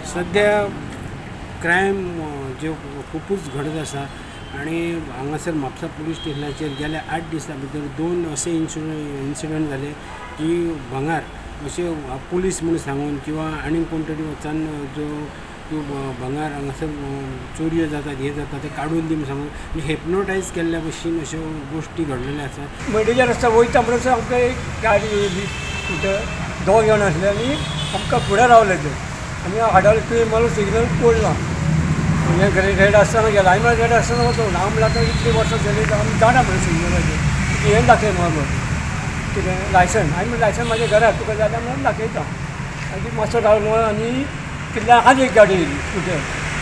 सध्या क्रायम जे खूपच घडत आसा आणि हांगासर म्हापसा पुलीस स्टेशनाचेर गेल्या 8 दिसां भितर 2 असे इन्सिडंट जाले की भांगार अशे पुलीस म्हणून सांगून किंवा आनी कोण तरी वचून जो भांगार हांगासर चोरयो जातात हे जाता ते काडून दी म्हणून सांगून हेप्नोटायज केल्ल्या भशेन अश्यो गोश्टी घडलेल्यो आसा। मडीच्या रस्त्यार वयता म्हणसर आमकां एक गाडी येयली कुठे 2 जाण आसले आनी आमकां फुडें रावले ते आनी हाडाल तुवें मला सिग्नल पडला म्हणजे रेड आसतना गेला आमी रेड आसतना वचूं हांव म्हणल्यार आतां इतलीं वर्सां जालीं आमी जाणा म्हणून सिग्नलाचेर हें दाखय म्हणून कितें लायसन हांवें लायसन म्हाज्या घरार तुका जाल्यार म्हणून दाखयता आनी मातसो रावलो आनी कितल्या आनी एक गाडी येयली स्कुटर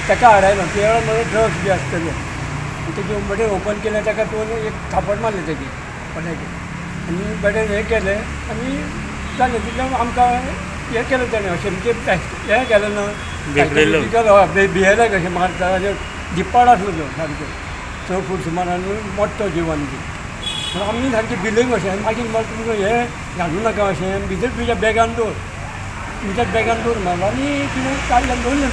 ताका हाडायलो ते वेळार म्हाका ड्रग्स बी आसतले तेजे बरें ओपन केलें ताका तो एक थापट मारलें तेगे कोणाक आनी बरें हें केलें आनी जालें तितलें आमकां हें केलें तेणें अशें म्हणजे हें केलें ना बिहेवियर कशें मारता दिप्पाड आसलो तो सारको 6 फूट सुमार आनी मोठो जिवान बी आमी सारकी बिलींग अशें मागीर म्हाका तुमकां हें घालूं नाका अशें भितर तुज्या बॅगान दवर तुमच्या बॅगान दवर म्हणलो आनी कितें काडल्यान दवरलें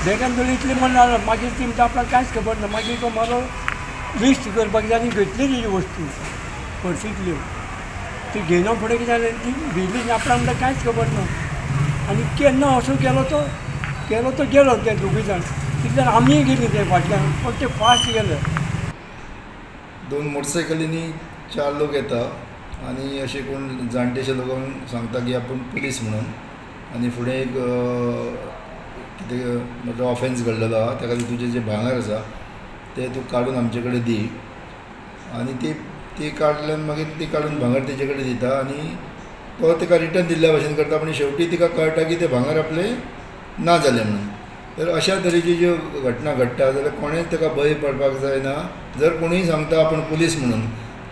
बॅगान दवरलें इतलें म्हणलें मागीर ती म्हणटा आपणाक कांयच खबर ना मागीर तो म्हाजो लिस्ट करपाक जाय आनी घेतली तेजी वस्तू पर्सींतल्यो ती घेयना फुडें कितें जालें ती भिली आपणाक म्हणटा कांयच खबर ना आनी केन्ना असो केलो तो गेलो ते दोगूय जाण तितल्यान आमी गेली ते फाटल्यान पण ते फास्ट गेले 2 मोटरसायकलींनी 4 लोक येता आनी अशे कोण जाणटेशे लोकांक सांगता की आपूण पुलीस म्हणून आनी फुडें एक कितें म्हजो ऑफेन्स घडलेलो आहा त्या खातीर तुजें जें भांगर आसा तें तूं काडून आमचे कडेन दी आनी ती काडल्यान मागीर ती काडून भांगर तेजे कडेन दिता आनी तो ताका रिटर्न दिल्ल्या भशेन करता पूण शेवटी तिका कळटा की तें भांगर आपलें ना जालें म्हणून तर अशा तरेची ज्यो घटना घडटा जाल्यार कोणेंच ताका भंय पडपाक जायना जर कोणूय सांगता आपूण पुलीस म्हणून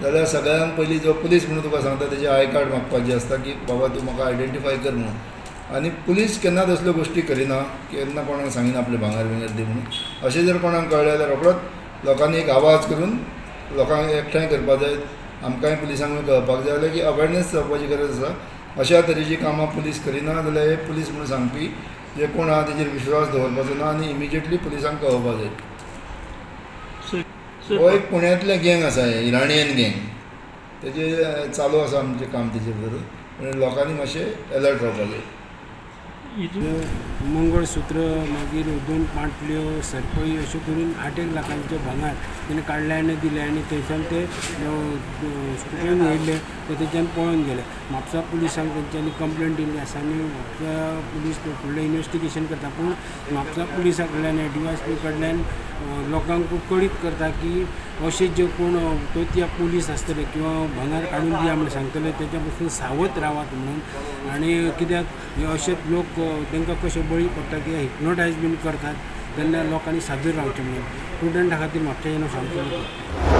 जाल्यार सगळ्यांत पयलीं जो पुलीस म्हणून तुका सांगता तेजें आय कार्ड मागपाचें आसता की बाबा तूं म्हाका आयडेंटिफाय कर म्हणून आनी पुलीस केन्नाच असल्यो गोश्टी करिना केन्ना कोणाक सांगिना आपलें भांगर बिंगर दी म्हणून अशें जर कोणाक कळ्ळें जाल्यार रोखडोच लोकांनी एक आवाज करून लोकांक एकठांय करपाक जाय आमकांय पुलिसांक कळपाक जाय जाल्यार की अवेरनेस जावपाची गरज आसा अशा तरेची कामां पुलीस करिना जाल्यार हे पुलीस म्हणून सांगपी जे कोण आहा तेजेर विश्वास दवरपाचो ना आनी इमिजिएटली पुलिसांक कळोवपाक जाय हो एक पुण्यांतलें गँग आसा इराणियन गँग तेजें चालू आसा आमचें काम तेजेर धरून पूण लोकांनी मातशें अलर्ट रावपाक जाय मंगळसूत्र मागीर 2 पांटल्यो सरपळी अश्यो करून 8 लाखांचें भांगर तेणें काडलें आनी दिलें आनी थंयच्यान ते स्कुटरीन येयले ते थंयच्यान पळोवन गेले म्हापसा पुलिसांक तेंच्यांनी कंप्लेंट दिल्ली आसा आनी म्हापसा पुलीस फुडलें इन्वेस्टिगेशन करता पूण म्हापसा पुलिसा कडल्यान DYSP कडल्यान लोकांक कळीत करता की अशे जे कोण तोतिया पुलीस आसतले किंवा भांगर काडून दिया म्हणून सांगतले तेच्या पासून सावध रावात म्हणून आनी कित्याक अशे लोक तांकां कशे बळी पडटा की हिप्नोटायज बीन करतात तेन्ना लोकांनी सादूर रावचें म्हणून स्टुडंटा खातीर म्हापशें सांगचें